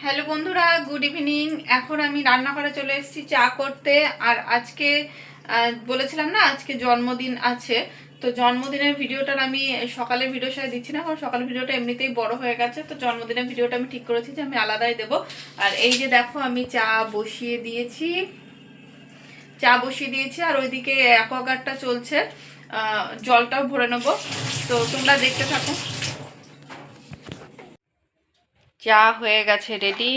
Hello বন্ধুরা, good evening. এখন আমি রান্নাঘরে চলে এসেছি চা করতে। আর আজকে বলেছিলাম না আজকে জন্মদিন আছে, তো জন্মদিনের ভিডিওটার আমি সকালের ভিডিওর সাথে দিচ্ছি না, কারণ সকালের ভিডিওটা এমনিতেই বড় হয়ে গেছে। তো জন্মদিনের ভিডিওটা আমি ঠিক করেছি যে আমি আলাদাই দেবো। আর এই যে দেখো আমি চা বসিয়ে দিয়েছি আর ওইদিকে অ্যাকোয়াগার্ডটা চলছে, জলটাও ভরে নেবো। তো তোমরা দেখতে থাকো। চা হয়ে গেছে রেডি।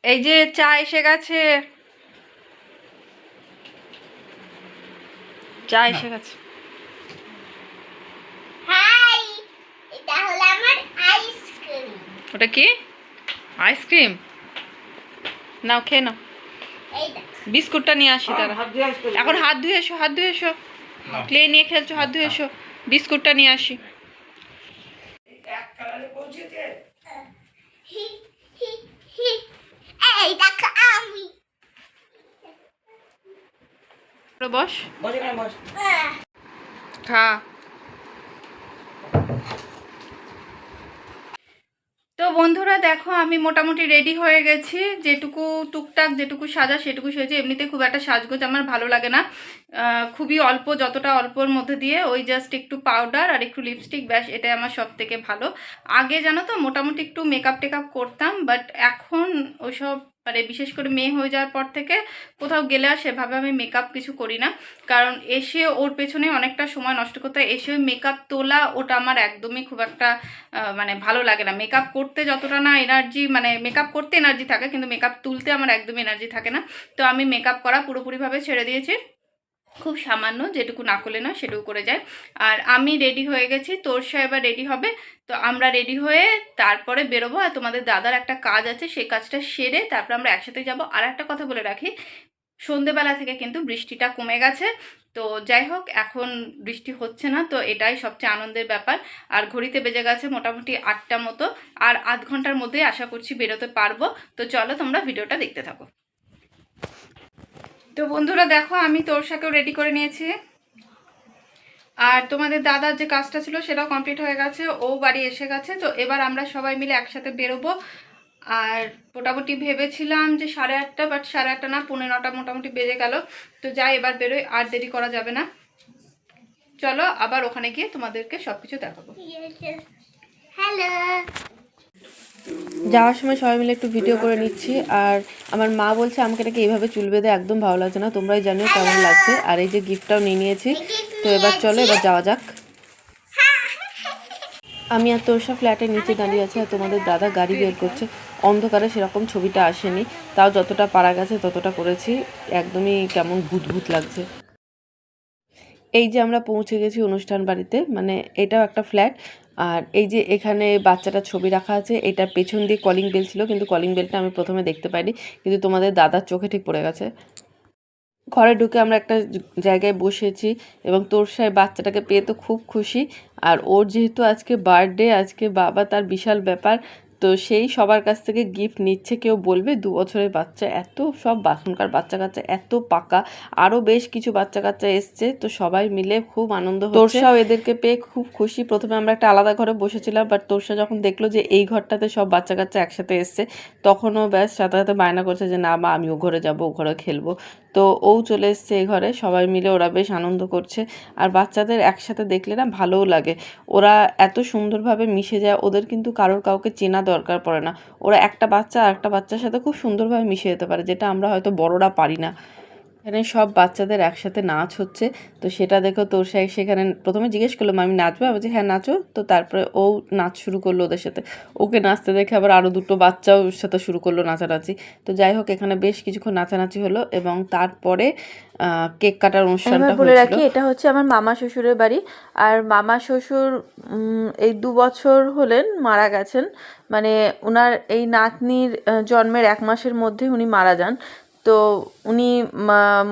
এই যে চা এসে গেছে, চা এসে গেছে। হাই, এটা হলো আমার আইসক্রিম। ওটা কি? আইসক্রিম? নাও খেয়ে নাও। এই দেখ, বিস্কুটটা নিয়ে আসি তারা। এখন হাত ধুয়ে এসো, হাত ধুয়ে এসো। ক্লে নিয়ে খেলছো, হাত ধুয়ে এসো। বিস্কুটটা নিয়ে আসি। হি হি হি। এই দেখ আমি। বস, বস। খা। তো বন্ধুরা দেখো আমি মোটামুটি রেডি হয়ে গেছি। যেটুকু টুকটাক যেটুকু সাজা সেটুকু সেজে, এমনিতে খুব একটা সাজগোজ আমার ভালো লাগে না। খুবই অল্প, যতটা অল্পর মধ্যে দিয়ে ওই জাস্ট একটু পাউডার আর একটু লিপস্টিক, ব্যাস এটাই আমার সব থেকে ভালো। আগে জানো তো মোটামুটি একটু মেকআপ টেকআপ করতাম, বাট এখন ওইসব মানে বিশেষ করে মেয়ে হয়ে যাওয়ার পর থেকে কোথাও গেলে আর সেভাবে আমি মেকআপ কিছু করি না। কারণ এসে ওর পেছনে অনেকটা সময় নষ্ট করতে হয়, এসে মেকআপ তোলা ওটা আমার একদমই খুব একটা মানে ভালো লাগে না। মেকআপ করতে যতটা না এনার্জি, মানে মেকআপ করতে এনার্জি থাকে কিন্তু মেকআপ তুলতে আমার একদমই এনার্জি থাকে না। তো আমি মেকআপ করা পুরোপুরিভাবে ছেড়ে দিয়েছি। খুব সামান্য যেটুকু না করলে না সেটুকু করে যায়। আর আমি রেডি হয়ে গেছি, তোরসা এবার রেডি হবে। তো আমরা রেডি হয়ে তারপরে বেরোবো। আর তোমাদের দাদার একটা কাজ আছে, সেই কাজটা সেরে তারপর আমরা একসাথে যাব। আর একটা কথা বলে রাখি, সন্ধেবেলা থেকে কিন্তু বৃষ্টিটা কমে গেছে। তো যাই হোক, এখন বৃষ্টি হচ্ছে না, তো এটাই সবচেয়ে আনন্দের ব্যাপার। আর ঘড়িতে বেজে গেছে মোটামুটি 8টা মতো। আর আধ ঘন্টার মধ্যেই আশা করছি বেরোতে পারবো। তো চলো তোমরা ভিডিওটা দেখতে থাকো। তো বন্ধুরা দেখো আমি তোরসাকেও রেডি করে নিয়েছি। আর তোমাদের দাদার যে কাজটা ছিল সেটাও কমপ্লিট হয়ে গেছে, ও বাড়ি এসে গেছে। তো এবার আমরা সবাই মিলে একসাথে বেরোবো। আর মোটামুটি ভেবেছিলাম যে 8:30, বাট 8:30 না, 9:45 মোটামুটি বেজে গেল। তো যাই, এবার বেরোই, আর দেরি করা যাবে না। চলো আবার ওখানে গিয়ে তোমাদেরকে সবকিছু দেখাবো। হ্যালো। যাওয়ার সময় সবাই মিলে একটু ভিডিও করে নিচ্ছি। আর আমার মা বলছে আমাকে এটাকে এইভাবে চুল বেঁধে একদম ভালো লাগছে না, তোমরাই জানিও কেমন লাগছে। আর এই যে গিফটটাও নিয়ে নিয়েছি। তো এবার চলো, এবার যাওয়া যাক। আমি আর তোরসা ফ্ল্যাটের নিচে দাঁড়িয়ে আছে, আর তোমাদের দাদা গাড়ি বের করছে। অন্ধকারে সেরকম ছবিটা আসেনি, তাও যতটা পারা গেছে ততটা করেছি। একদমই কেমন ভূত ভূত লাগছে। এই যে আমরা পৌঁছে গেছি অনুষ্ঠান বাড়িতে, মানে এটাও একটা ফ্ল্যাট। আর এই যে এখানে বাচ্চাটার ছবি রাখা আছে, এটার পেছন দিয়ে কলিং বেল ছিল, কিন্তু কলিং বেলটা আমি প্রথমে দেখতে পাইনি, কিন্তু তোমাদের দাদার চোখে ঠিক পড়ে গেছে। ঘরে ঢুকে আমরা একটা জায়গায় বসেছি এবং তোরসায় বাচ্চাটাকে পেয়ে তো খুব খুশি। আর ওর যেহেতু আজকে বার্থডে, আজকে বাবা তার বিশাল ব্যাপার। তো সেই সবার কাছ থেকে গিফট নিচ্ছে। কেউ বলবে 2 বছরের বাচ্চা, এত সব এখনকার বাচ্চা কাচ্চা এত পাকা। আরও বেশ কিছু বাচ্চা কাচ্চা এসছে, তো সবাই মিলে খুব আনন্দ হচ্ছে। তোরসাও এদেরকে পেয়ে খুব খুশি। প্রথমে আমরা একটা আলাদা ঘরে বসেছিলাম, বাট তোরসা যখন দেখলো যে এই ঘরটাতে সব বাচ্চা কাচ্চা একসাথে এসছে, তখনও ব্যাস সাথে সাথে বায়না করছে যে না মা, আমি ও ঘরে যাবো, ও ঘরে খেলবো। তো ও চলে এসছে এই ঘরে, সবাই মিলে ওরা বেশ আনন্দ করছে। আর বাচ্চাদের একসাথে দেখলে না ভালোও লাগে। ওরা এত সুন্দরভাবে মিশে যায়, ওদের কিন্তু কারোর কাউকে চেনা দরকার পড়ে না। ওরা একটা বাচ্চা আর একটা বাচ্চার সাথে খুব সুন্দরভাবে মিশে যেতে পারে, যেটা আমরা হয়তো বড়রা পারি না। এখানে সব বাচ্চাদের একসাথে নাচ হচ্ছে। তো সেটা দেখো তোরসা সেখানে প্রথমে জিজ্ঞেস করলো আমি নাচবো, আমি বলছি হ্যাঁ নাচো। তো তারপরে ও নাচ শুরু করলো ওদের সাথে। ওকে নাচতে দেখে আবার আরও 2টো বাচ্চাও ওর সাথে শুরু করলো নাচানাচি। তো যাই হোক, এখানে বেশ কিছুক্ষণ নাচানাচি হলো এবং তারপরে কেক কাটার অনুষ্ঠানটা বলে হয়েছিল। রাখি, এটা হচ্ছে আমার মামা শ্বশুরের বাড়ি। আর মামা শ্বশুর এই 2 বছর হলেন মারা গেছেন। মানে ওনার এই নাতনির জন্মের 1 মাসের মধ্যে উনি মারা যান। তো উনি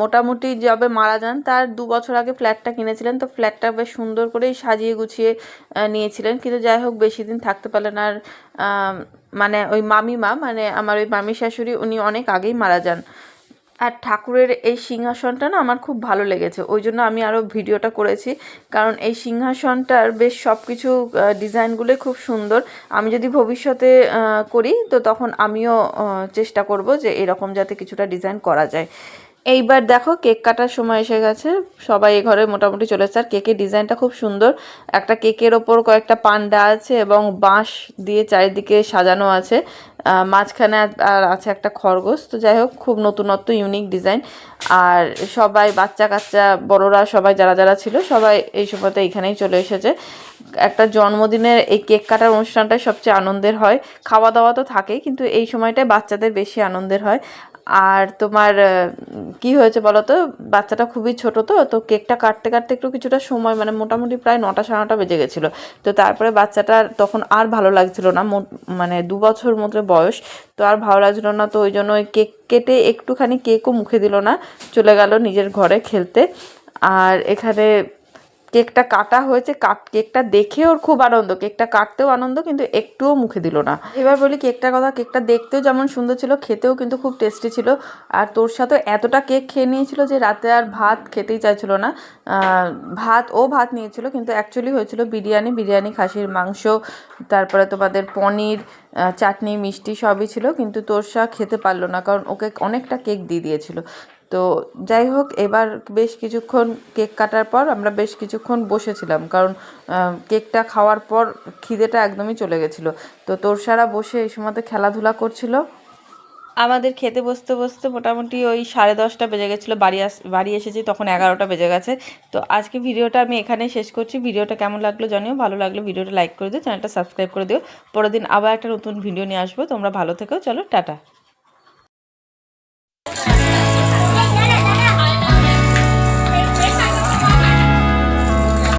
মোটামুটি যবে মারা যান তার 2 বছর আগে ফ্ল্যাটটা কিনেছিলেন। তো ফ্ল্যাটটা বেশ সুন্দর করেই সাজিয়ে গুছিয়ে নিয়েছিলেন, কিন্তু যাই হোক বেশি দিন থাকতে পারলেন। আর মানে ওই মামিমা, মানে আমার ওই মামি শাশুড়ি, উনি অনেক আগেই মারা যান। আর ঠাকুরের এই সিংহাসনটা না আমার খুব ভালো লেগেছে, ওই জন্য আমি আরও ভিডিওটা করেছি। কারণ এই সিংহাসনটার বেশ সব কিছু ডিজাইনগুলোই খুব সুন্দর। আমি যদি ভবিষ্যতে করি তো তখন আমিও চেষ্টা করব যে এরকম যাতে কিছুটা ডিজাইন করা যায়। এইবার দেখো কেক কাটার সময় এসে গেছে, সবাই এ ঘরে মোটামুটি চলে এসেছে। আর কেকের ডিজাইনটা খুব সুন্দর, একটা কেকের ওপর কয়েকটা পান্ডা আছে এবং বাঁশ দিয়ে চারিদিকে সাজানো আছে, মাঝখানে আর আছে একটা খরগোশ। তো যাই হোক, খুব নতুনত্ব ইউনিক ডিজাইন। আর সবাই বাচ্চা কাচ্চা বড়রা সবাই যারা যারা ছিল সবাই এই সময়তে এইখানেই চলে এসেছে। একটা জন্মদিনের এই কেক কাটার অনুষ্ঠানটাই সবচেয়ে আনন্দের হয়, খাওয়া দাওয়া তো থাকেই কিন্তু এই সময়টায় বাচ্চাদের বেশি আনন্দের হয়। আর তোমার কি হয়েছে বলো তো, বাচ্চাটা খুবই ছোট, তো কেকটা কাটতে কাটতে একটু কিছুটা সময় মানে মোটামুটি প্রায় 9টা সাড়ে 9টা বেজে গেছিলো। তো তারপরে বাচ্চাটার তখন আর ভালো লাগছিল না, মানে 2 বছর মতো বয়স, তো আর ভালো লাগছিল না। তো ওই জন্য ওই কেক কেটে একটুখানি কেকও মুখে দিল না, চলে গেল নিজের ঘরে খেলতে। আর এখানে কেকটা কাটা হয়েছে, কেকটা দেখে ওর খুব আনন্দ, কেকটা কাটতেও আনন্দ, কিন্তু একটুও মুখে দিল না। এবার বলি কেকটার কথা, কেকটা দেখতেও যেমন সুন্দর ছিল, খেতেও কিন্তু খুব টেস্টি ছিল। আর তোর সাথে এতটা কেক খেয়ে নিয়েছিল যে রাতে আর ভাত খেতেই চাইছিল না। ভাত নিয়েছিল, কিন্তু অ্যাকচুয়ালি হয়েছিল বিরিয়ানি, খাসির মাংস, তারপরে তোমাদের পনির, চাটনি, মিষ্টি সবই ছিল, কিন্তু তোরসা খেতে পারলো না কারণ ওকে অনেকটা কেক দিয়ে দিয়েছিল। তো যাই হোক, এবার বেশ কিছুক্ষণ কেক কাটার পর আমরা বেশ কিছুক্ষণ বসেছিলাম, কারণ কেকটা খাওয়ার পর খিদেটা একদমই চলে গেছিলো। তো তোরসারা বসে এই সময়তে খেলাধুলা করছিল। আমাদের খেতে বসতে বসতে মোটামুটি ওই 10:30টা বেজে গেছিলো, বাড়ি এসেছি তখন 11টা বেজে গেছে। তো আজকে ভিডিওটা আমি এখানেই শেষ করছি। ভিডিওটা কেমন লাগলো জানিও, ভালো লাগলে ভিডিওটা লাইক করে দিও, চ্যানেলটা সাবস্ক্রাইব করে দিও। পরের দিন আবার একটা নতুন ভিডিও নিয়ে আসবো। তোমরা ভালো থেকো, চলো টাটা।